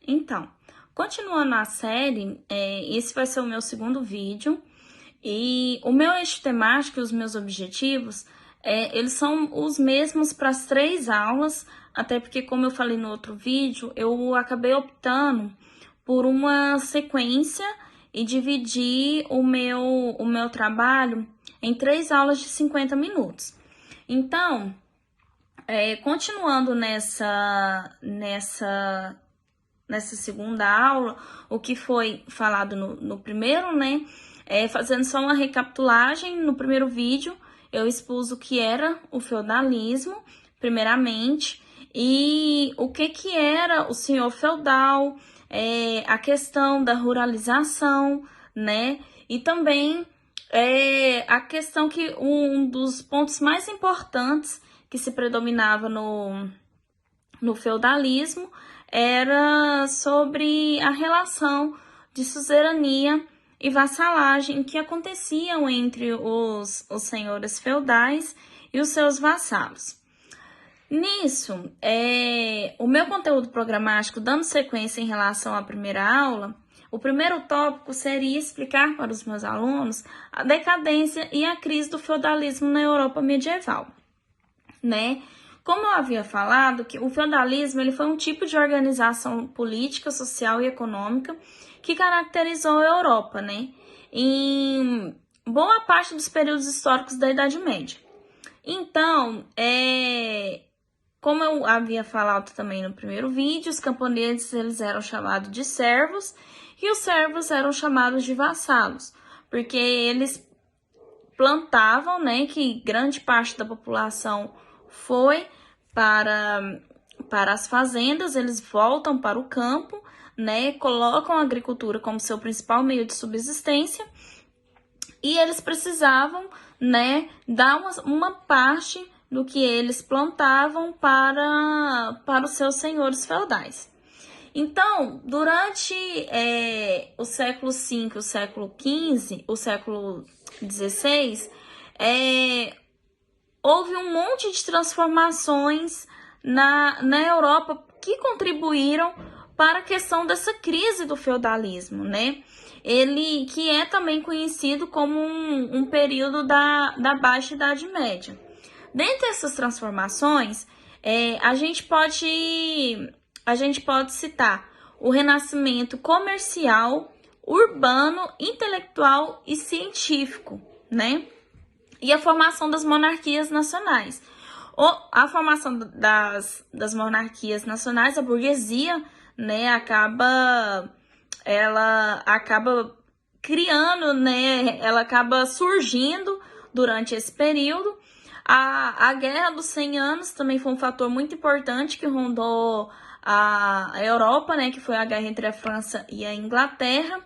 Então, continuando a série, esse vai ser o meu segundo vídeo e o meu eixo temático e os meus objetivos, eles são os mesmos para as 3 aulas, até porque, como eu falei no outro vídeo, eu acabei optando por uma sequência e dividir o meu trabalho em 3 aulas de 50 minutos. Então, continuando nessa segunda aula, o que foi falado no primeiro, né? Fazendo só uma recapitulagem, no primeiro vídeo eu expus o que era o feudalismo, primeiramente, e o que era o senhor feudal, a questão da ruralização, né? E também a questão que um dos pontos mais importantes que se predominava no feudalismo era sobre a relação de suzerania e vassalagem que aconteciam entre os senhores feudais e os seus vassalos. Nisso, o meu conteúdo programático, dando sequência em relação à primeira aula, o primeiro tópico seria explicar para os meus alunos a decadência e a crise do feudalismo na Europa medieval, né? Como eu havia falado, que o feudalismo ele foi um tipo de organização política, social e econômica que caracterizou a Europa, né? Em boa parte dos períodos históricos da Idade Média. Então, como eu havia falado também no primeiro vídeo, os camponeses eles eram chamados de servos e os servos eram chamados de vassalos, porque eles plantavam, né, que grande parte da população foi para as fazendas, eles voltam para o campo, né, colocam a agricultura como seu principal meio de subsistência e eles precisavam, né, dar uma parte do que eles plantavam para os seus senhores feudais. Então, durante o século V, o século XV, o século XVI, houve um monte de transformações na Europa que contribuíram para a questão dessa crise do feudalismo, né? Ele que é também conhecido como um período da Baixa Idade Média. Dentre essas transformações, a gente pode citar o renascimento comercial, urbano, intelectual e científico, né? E a formação das monarquias nacionais. A formação das monarquias nacionais, a burguesia, né, ela acaba criando, né, ela acaba surgindo durante esse período. A Guerra dos 100 Anos também foi um fator muito importante que rondou a Europa, né, que foi a guerra entre a França e a Inglaterra.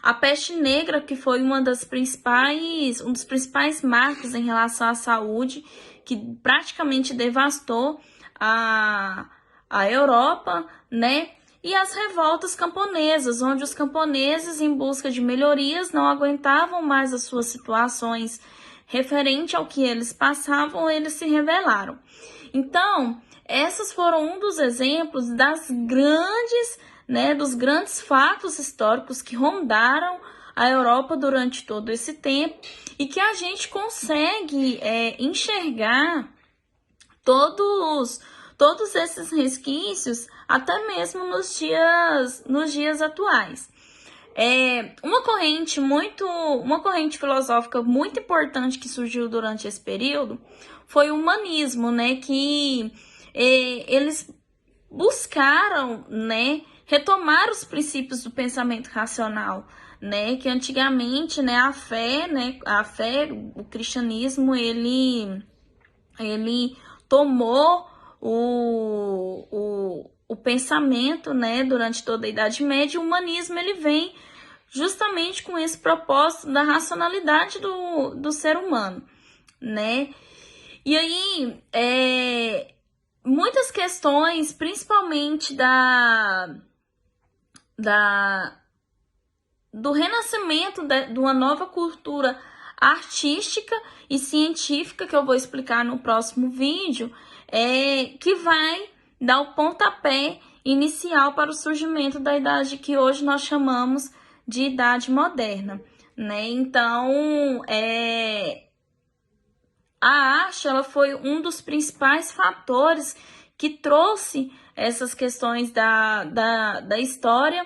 A peste negra, que foi um dos principais marcos em relação à saúde, que praticamente devastou a Europa, né? E as revoltas camponesas, onde os camponeses, em busca de melhorias, não aguentavam mais as suas situações referente ao que eles passavam, eles se rebelaram. Então, esses foram um dos exemplos dos grandes fatos históricos que rondaram a Europa durante todo esse tempo e que a gente consegue enxergar todos esses resquícios até mesmo nos dias atuais. Uma corrente filosófica muito importante que surgiu durante esse período foi o humanismo, né, que eles buscaram, né, retomar os princípios do pensamento racional, né, que antigamente, né, a fé, o cristianismo, ele tomou o pensamento, né, durante toda a Idade Média. O humanismo, ele vem justamente com esse propósito da racionalidade do ser humano, né, e aí, muitas questões, principalmente do renascimento de uma nova cultura artística e científica, que eu vou explicar no próximo vídeo, que vai dar o pontapé inicial para o surgimento da idade que hoje nós chamamos de Idade Moderna, né? Então, a arte ela foi um dos principais fatores que trouxe essas questões da história,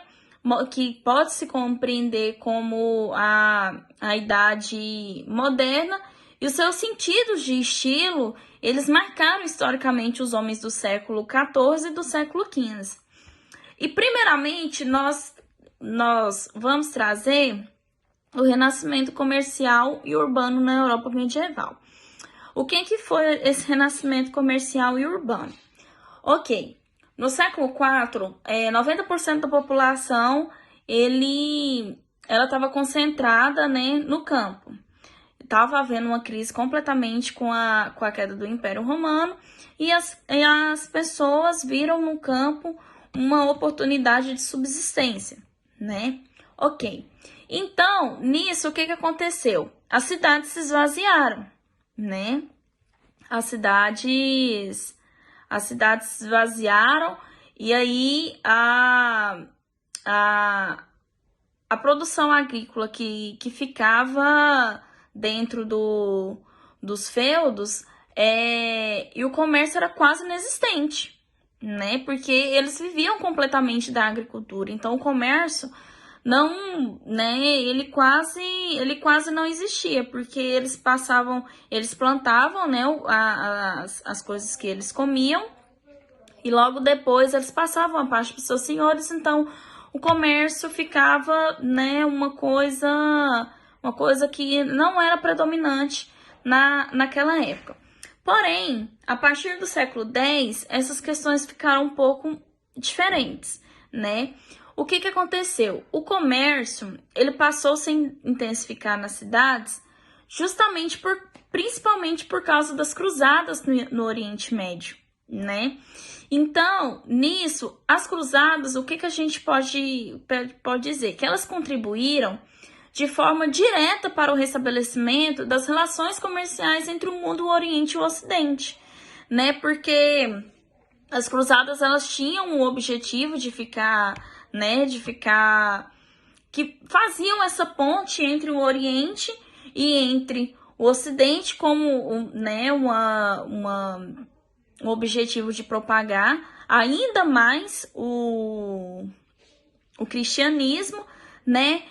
que pode se compreender como a Idade Moderna, e os seus sentidos de estilo, eles marcaram historicamente os homens do século XIV e do século XV. E primeiramente, nós vamos trazer o renascimento comercial e urbano na Europa medieval. O que foi esse renascimento comercial e urbano? Ok, no século IV, 90% da população ela estava concentrada, né, no campo. Estava havendo uma crise completamente com a queda do Império Romano e as pessoas viram no campo uma oportunidade de subsistência, né? Ok, então, nisso, o que aconteceu? As cidades se esvaziaram, né? As cidades se esvaziaram e aí a produção agrícola que ficava dentro dos feudos e o comércio era quase inexistente, né? Porque eles viviam completamente da agricultura, então o comércio não, né, ele quase não existia, porque eles plantavam, né, as coisas que eles comiam, e logo depois eles passavam a parte para os seus senhores, então o comércio ficava, né, uma coisa que não era predominante naquela época. Porém, a partir do século X, essas questões ficaram um pouco diferentes, né? O que aconteceu? O comércio, ele passou a se intensificar nas cidades principalmente por causa das cruzadas no Oriente Médio, né? Então, nisso, as cruzadas, o que a gente pode dizer? Que elas contribuíram de forma direta para o restabelecimento das relações comerciais entre o mundo, o Oriente e o Ocidente, né? Porque as cruzadas, elas tinham o objetivo de que faziam essa ponte entre o Oriente e entre o Ocidente, como, né, um objetivo de propagar ainda mais o cristianismo, né?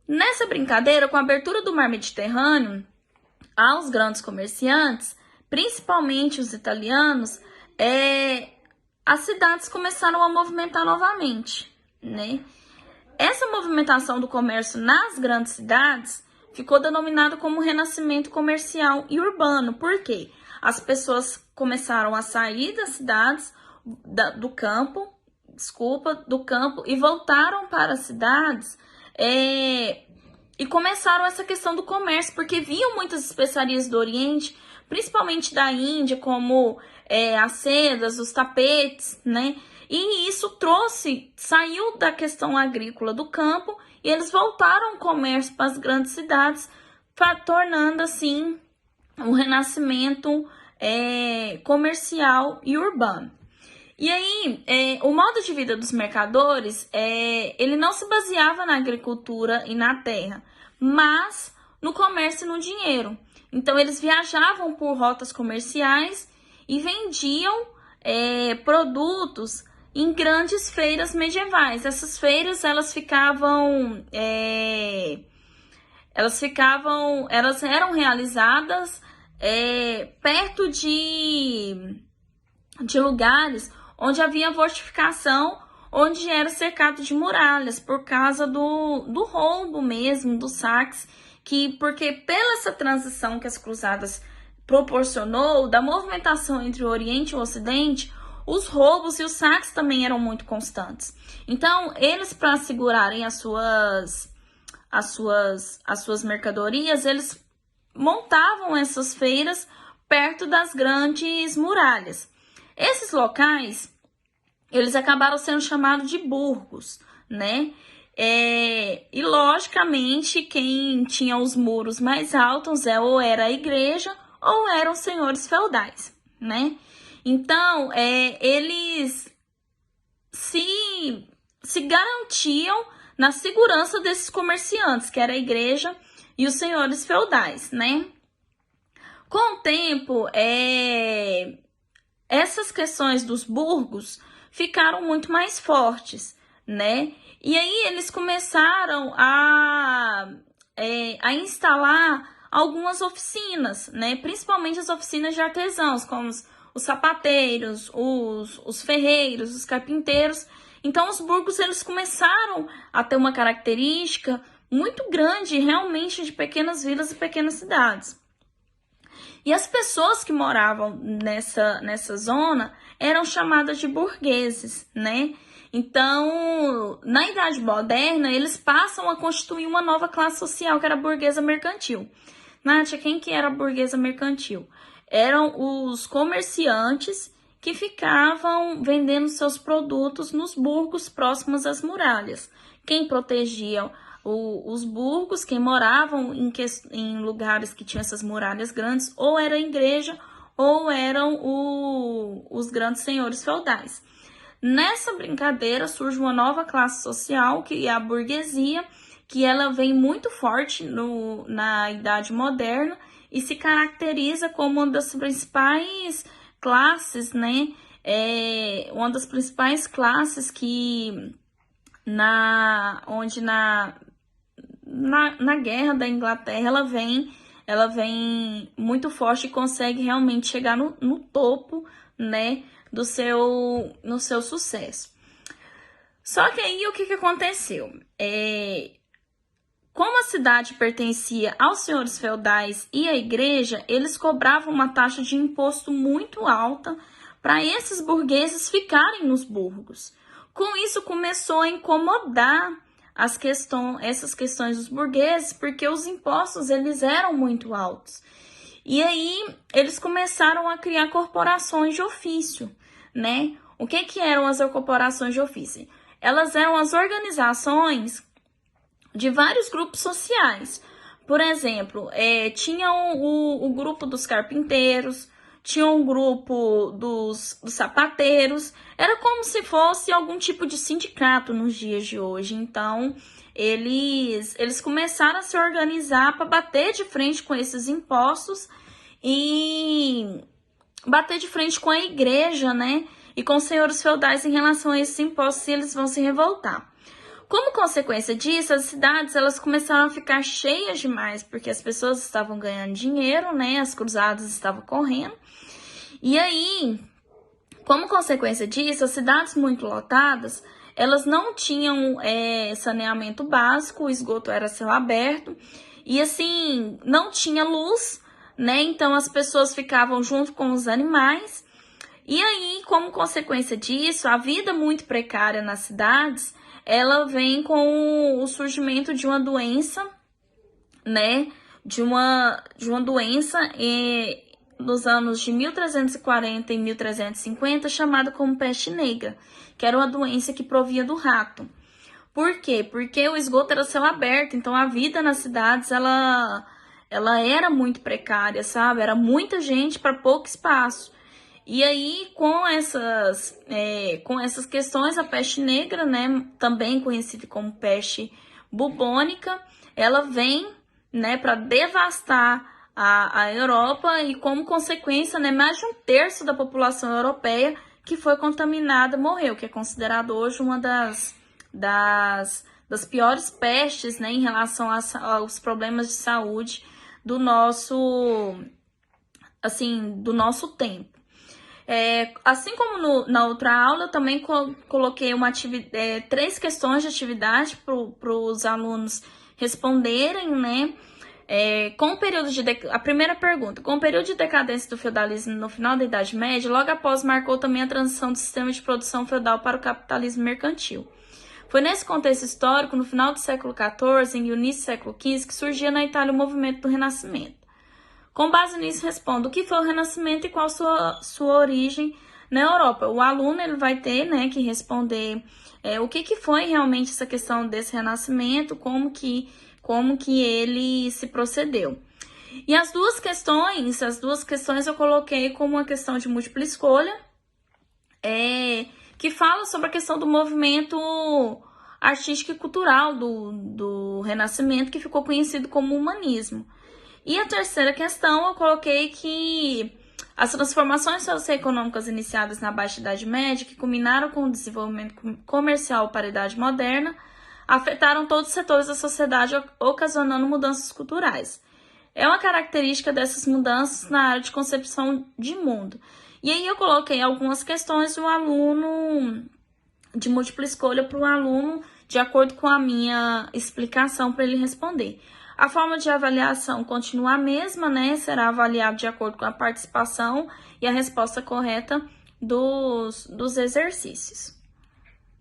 Nessa brincadeira, com a abertura do mar Mediterrâneo aos grandes comerciantes, principalmente os italianos, as cidades começaram a movimentar novamente, né? Essa movimentação do comércio nas grandes cidades ficou denominada como renascimento comercial e urbano. Por quê? As pessoas começaram a sair das cidades, do campo, e voltaram para as cidades e começaram essa questão do comércio, porque viam muitas especiarias do Oriente, principalmente da Índia, como as sedas, os tapetes, né? E isso saiu da questão agrícola do campo e eles voltaram o comércio para as grandes cidades, tornando assim um renascimento comercial e urbano. E aí, o modo de vida dos mercadores, ele não se baseava na agricultura e na terra, mas no comércio e no dinheiro. Então, eles viajavam por rotas comerciais e vendiam produtos em grandes feiras medievais. Essas feiras, elas eram realizadas perto de lugares onde havia fortificação, onde era cercado de muralhas, por causa do roubo mesmo, dos saques, porque pela essa transição que as cruzadas proporcionou, da movimentação entre o Oriente e o Ocidente, os roubos e os saques também eram muito constantes. Então, eles, para segurarem as suas mercadorias, eles montavam essas feiras perto das grandes muralhas. Esses locais, eles acabaram sendo chamados de burgos, né? E logicamente, quem tinha os muros mais altos ou era a igreja ou eram senhores feudais, né? Então, eles se garantiam na segurança desses comerciantes, que era a igreja e os senhores feudais, né? Com o tempo, essas questões dos burgos ficaram muito mais fortes, né? E aí eles começaram a instalar algumas oficinas, né? Principalmente as oficinas de artesãos, como os sapateiros, os ferreiros, os carpinteiros. Então, os burgos eles começaram a ter uma característica muito grande, realmente, de pequenas vilas e pequenas cidades. E as pessoas que moravam nessa zona eram chamadas de burgueses, né? Então, na Idade Moderna, eles passam a constituir uma nova classe social, que era a burguesa mercantil. Nátia, quem que era a burguesa mercantil? Eram os comerciantes que ficavam vendendo seus produtos nos burgos próximos às muralhas. Quem protegia os burgos, quem moravam em lugares que tinham essas muralhas grandes, ou era a igreja, ou eram os grandes senhores feudais. Nessa brincadeira surge uma nova classe social, que é a burguesia, que ela vem muito forte na Idade Moderna e se caracteriza como uma das principais classes, né? Uma das principais classes que na guerra da Inglaterra ela vem muito forte e consegue realmente chegar no topo, né, no seu sucesso. Só que aí o que aconteceu? Como a cidade pertencia aos senhores feudais e à igreja, eles cobravam uma taxa de imposto muito alta para esses burgueses ficarem nos burgos. Com isso, começou a incomodar essas questões dos burgueses, porque os impostos eles eram muito altos. E aí, eles começaram a criar corporações de ofício, né? O que eram as corporações de ofício? Elas eram as organizações de vários grupos sociais. Por exemplo, tinha o grupo dos carpinteiros, tinha um grupo dos sapateiros, era como se fosse algum tipo de sindicato nos dias de hoje. Então, eles começaram a se organizar para bater de frente com esses impostos e bater de frente com a igreja, né? E com os senhores feudais em relação a esses impostos, se eles vão se revoltar. Como consequência disso, as cidades elas começaram a ficar cheias demais, porque as pessoas estavam ganhando dinheiro, né? As cruzadas estavam correndo. E aí, como consequência disso, as cidades muito lotadas, elas não tinham saneamento básico, o esgoto era céu aberto, e assim, não tinha luz, né? Então as pessoas ficavam junto com os animais. E aí, como consequência disso, a vida muito precária nas cidades, ela vem com o surgimento de uma doença, né? De uma doença nos anos de 1340 e 1350, chamada como peste negra, que era uma doença que provia do rato. Por quê? Porque o esgoto era céu aberto, então a vida nas cidades, ela era muito precária, sabe? Era muita gente para pouco espaço. E aí, com essas questões, a peste negra, né, também conhecida como peste bubônica, ela vem, né, para devastar a Europa e, como consequência, né, mais de 1/3 da população europeia que foi contaminada morreu, que é considerado hoje uma das piores pestes, né, em relação aos problemas de saúde do nosso tempo. Assim como na outra aula, eu também coloquei 3 questões de atividade para os alunos responderem, né? A primeira pergunta: com o período de decadência do feudalismo no final da Idade Média, logo após marcou também a transição do sistema de produção feudal para o capitalismo mercantil. Foi nesse contexto histórico, no final do século XIV e início do século XV, que surgia na Itália o movimento do Renascimento. Com base nisso, respondo: o que foi o Renascimento e qual sua origem na Europa? O aluno ele vai ter, né, que responder o que foi realmente essa questão desse Renascimento, como que ele se procedeu. E as duas questões eu coloquei como uma questão de múltipla escolha, que fala sobre a questão do movimento artístico e cultural do Renascimento, que ficou conhecido como humanismo. E a terceira questão, eu coloquei que as transformações socioeconômicas iniciadas na Baixa Idade Média, que culminaram com o desenvolvimento comercial para a Idade Moderna, afetaram todos os setores da sociedade, ocasionando mudanças culturais. É uma característica dessas mudanças na área de concepção de mundo. E aí eu coloquei algumas questões do aluno, de múltipla escolha para o aluno, de acordo com a minha explicação para ele responder. A forma de avaliação continua a mesma, né? Será avaliado de acordo com a participação e a resposta correta dos exercícios.